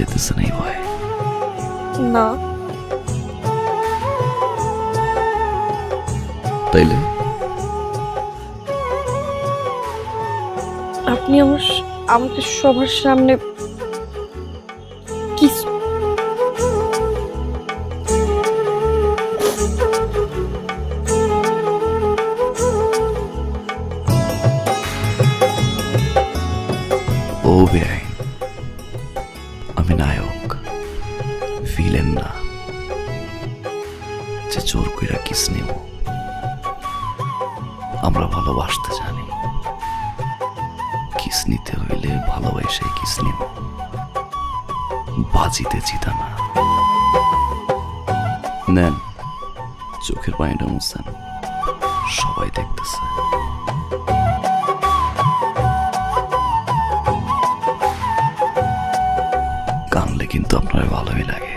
যেতেছে না এই ভয়ে? না। তাইলে আপনি আমাকে সবার সামনে কিস ও বেআইন, আমি নায়ক, ফিলেন না যে জোর কইরা কিস নিব। আমরা ভালোবাসতে জানি, কিস নিতে হইলে ভালোবাসে কিস নিব, বাজিতে জিতা না। নেন, চোখের পানিটা মুছেন, সবাই দেখতেছে। কানলে কিন্তু আপনার ভালোই লাগে।